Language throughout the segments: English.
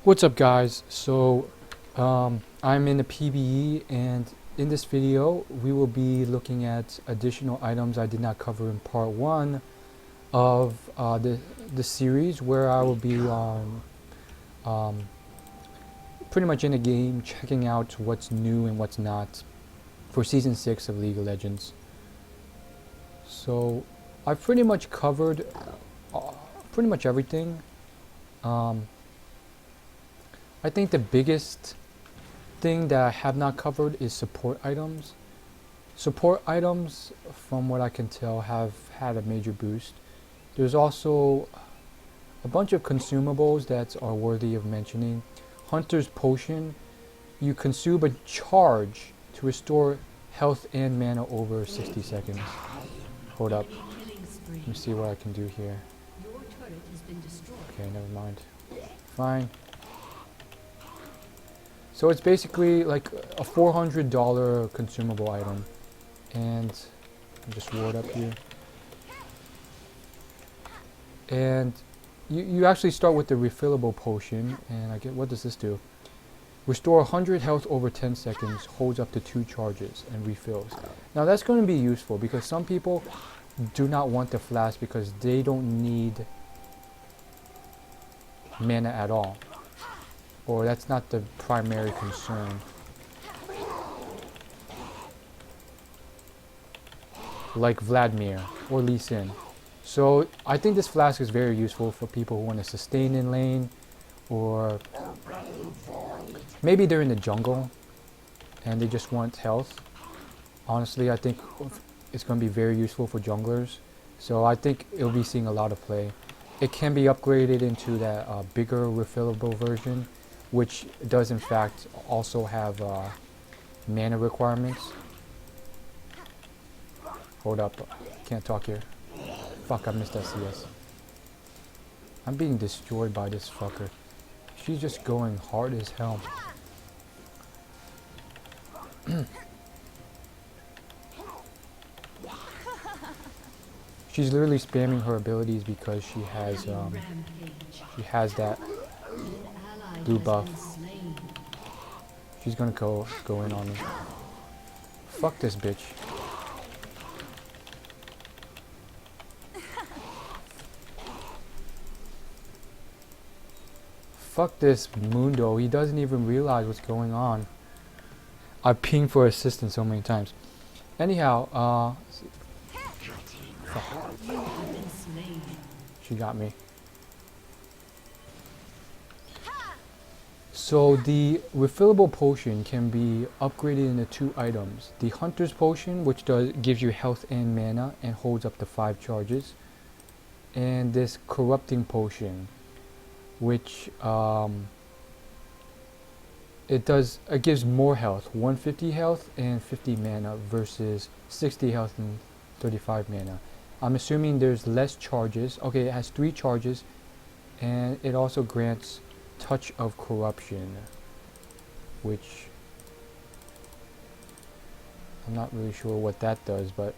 What's up, guys? I'm in a PBE, and in this video we will be looking at additional items I did not cover in part 1 of the series, where I will be um, pretty much in a game checking out what's new and what's not for Season 6 of League of Legends. So I've pretty much covered pretty much everything. I think the biggest thing that I have not covered is support items. Support items, from what I can tell, have had a major boost. There's also a bunch of consumables that are worthy of mentioning. Hunter's Potion, you consume a charge to restore health and mana over 60 seconds. Hold up. Let me see what I can do here. Okay, never mind. Fine. So it's basically like a $400 consumable item. And I'll just ward up here. And you actually start with the refillable potion, and what does this do? Restore 100 health over 10 seconds, holds up to 2 charges, and refills. Now that's going to be useful because some people do not want the flask because they don't need mana at all. Or that's not the primary concern. Like Vladimir or Lee Sin. So I think this flask is very useful for people who want to sustain in lane, or maybe they're in the jungle and they just want health. Honestly, I think it's going to be very useful for junglers. So I think it'll be seeing a lot of play. It can be upgraded into that bigger refillable version, which does in fact also have mana requirements. Hold up, can't talk here. Fuck, I missed SCS. I'm being destroyed by this fucker. She's just going hard as hell. She's literally spamming her abilities because she has that blue buff. She's gonna go in on me. Fuck this bitch. Fuck this Mundo. He doesn't even realize what's going on. I pinged for assistance so many times. Anyhow, fuck. She got me. So the refillable potion can be upgraded into 2 items. The Hunter's Potion, which gives you health and mana and holds up to 5 charges. And this Corrupting Potion, which it gives more health, 150 health and 50 mana versus 60 health and 35 mana. I'm assuming there's less charges. Okay, it has 3 charges, and it also grants Touch of Corruption, which I'm not really sure what that does, but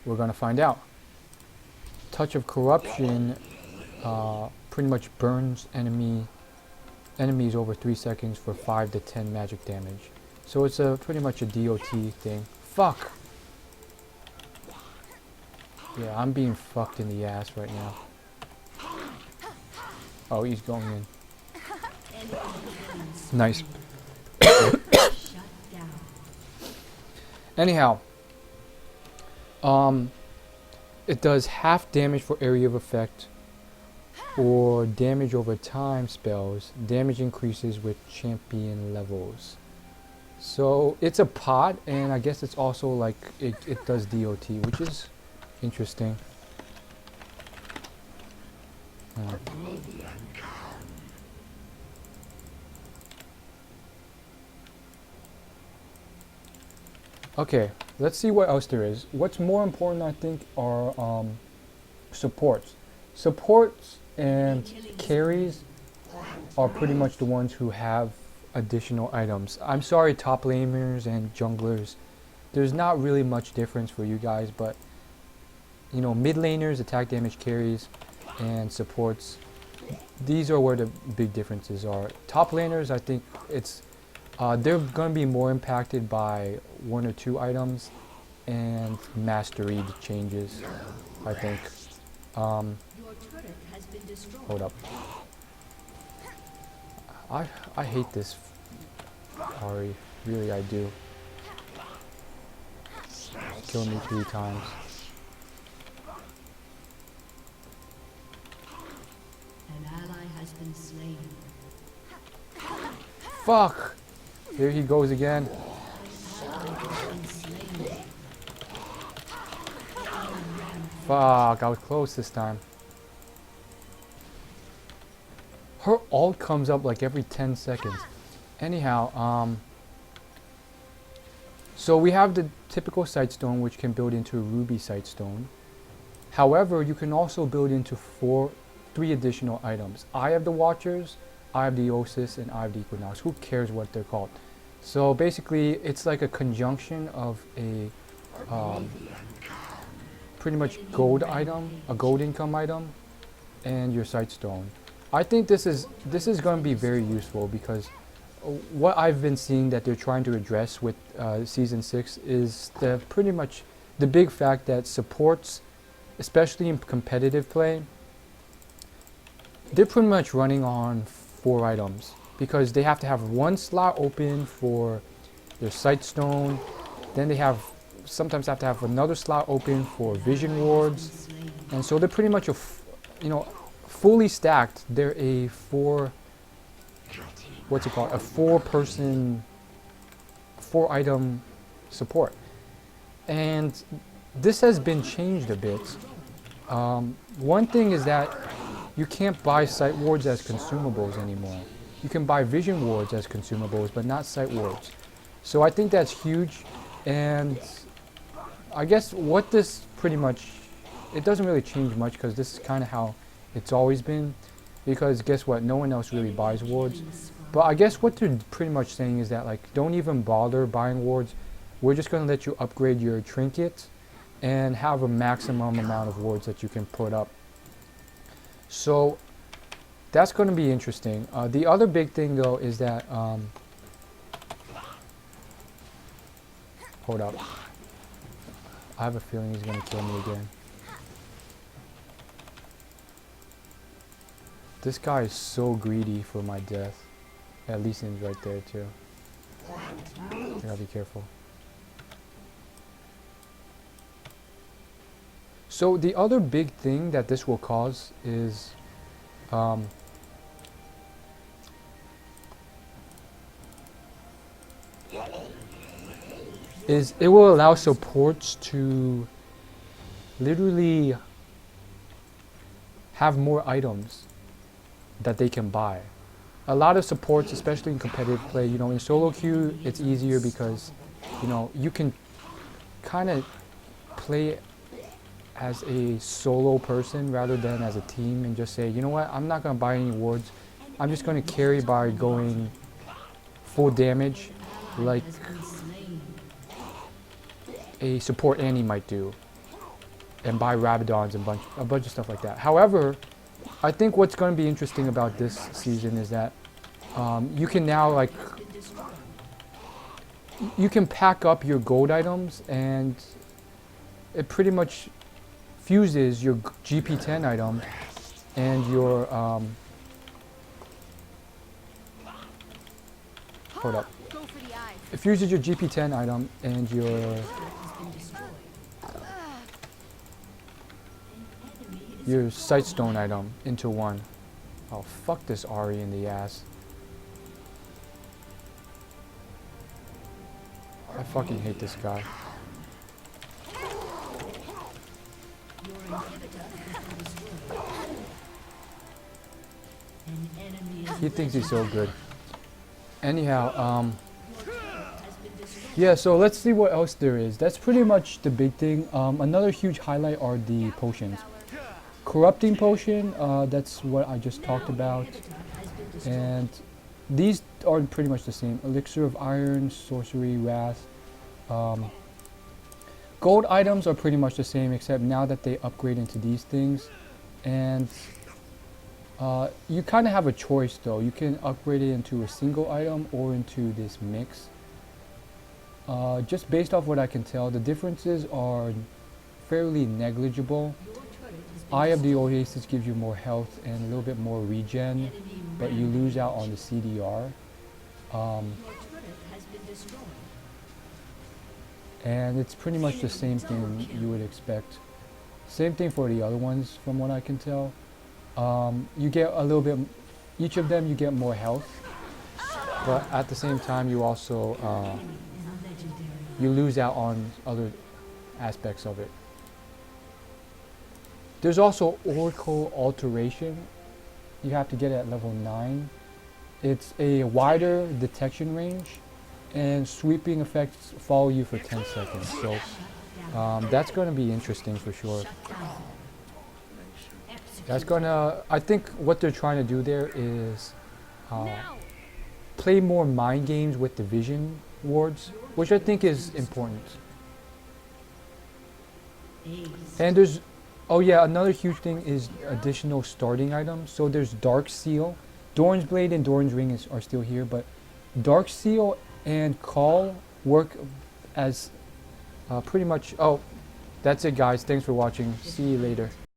we're gonna find out. Touch of Corruption pretty much burns enemies over 3 seconds for 5 to 10 magic damage. So it's pretty much a DOT thing. Fuck! Yeah, I'm being fucked in the ass right now. Oh, he's going in. Nice. Anyhow, it does half damage for area of effect, or damage over time spells. Damage increases with champion levels. So it's a pot, and I guess it's also like it does DOT, which is interesting. Okay, let's see what else there is. What's more important, I think, are supports. Supports and carries are pretty much the ones who have additional items. I'm sorry, top laners and junglers. There's not really much difference for you guys, but you know, mid laners, attack damage carries, and supports these are where the big differences are. Top laners, I think they're gonna be more impacted by 1 or 2 items and mastery changes, I think. Hold up. I hate this Ahri. Really, I do. Killed me 3 times. An ally has been slain. Fuck! Here he goes again. Fuck, I was close this time. Her ult comes up like every 10 seconds. Anyhow, so we have the typical Sightstone, which can build into a Ruby Sightstone. However, you can also build into 3 additional items. Eye of the Watchers, Eye of the Oasis, and Eye of the Equinox. Who cares what they're called? So basically, it's like a conjunction of a pretty much gold item, a gold income item, and your Sightstone. I think this is going to be very useful because what I've been seeing that they're trying to address with Season 6 is pretty much the big fact that supports, especially in competitive play, they're pretty much running on 4 items because they have to have 1 slot open for their Sightstone, then they sometimes have to have another slot open for Vision Wards, and so they're pretty much fully stacked. They're a 4-person, 4-item support. And this has been changed a bit. One thing is that you can't buy Sight Wards as consumables anymore. You can buy Vision Wards as consumables, but not Sight Wards. So I think that's huge, and I guess what this pretty much, it doesn't really change much because this is kind of how it's always been, because guess what, no one else really buys wards. But I guess what they're pretty much saying is that, like, don't even bother buying wards. We're just going to let you upgrade your trinket and have a maximum amount of wards that you can put up. So that's going to be interesting. The other big thing though is that hold up, I have a feeling he's going to kill me again. This guy is so greedy for my death. At least he's right there too. I gotta be careful. So the other big thing that this will cause is it will allow supports to literally have more items that they can buy. A lot of supports, especially in competitive play, in solo queue, it's easier because, you can kind of play as a solo person rather than as a team and just say, you know what, I'm not going to buy any wards. I'm just going to carry by going full damage like a support Annie might do and buy Rabadons and a bunch of stuff like that. However, I think what's going to be interesting about this season is that you can now you can pack up your gold items, and it pretty much fuses your GP10 item and your hold up. It fuses your GP10 item and your Sightstone item into one. Oh, fuck this Ahri in the ass. I fucking hate this guy. He thinks he's so good. Anyhow, yeah, so let's see what else there is. That's pretty much the big thing. Another huge highlight are the potions. Corrupting potion, that's what I just talked about. And these are pretty much the same. Elixir of Iron, Sorcery, Wrath. Gold items are pretty much the same, except now that they upgrade into these things. And You kind of have a choice though. You can upgrade it into a single item or into this mix. Just based off what I can tell, the differences are fairly negligible. Your turret has been Eye of the destroyed. Oasis gives you more health and a little bit more regen, Enemy but you lose out on rampage. the CDR. Your turret has been destroyed. And it's pretty much the same thing you would expect. Same thing for the other ones from what I can tell. You get a little bit, each of them you get more health, but at the same time you also Enemy is a legendary. you lose out on other aspects of it. There's also Oracle Alteration. You have to get it at level 9. It's a wider detection range, and sweeping effects follow you for 10 seconds. So that's going to be interesting for sure. Shut down. That's going to, I think what they're trying to do there is play more mind games with the vision wards, which I think is important. Ace. And there's, oh yeah, another huge thing is additional starting items. So there's Dark Seal, Doran's Blade and Doran's Ring are still here, but Dark Seal and Call work as pretty much. Oh, that's it, guys. Thanks for watching. See you later.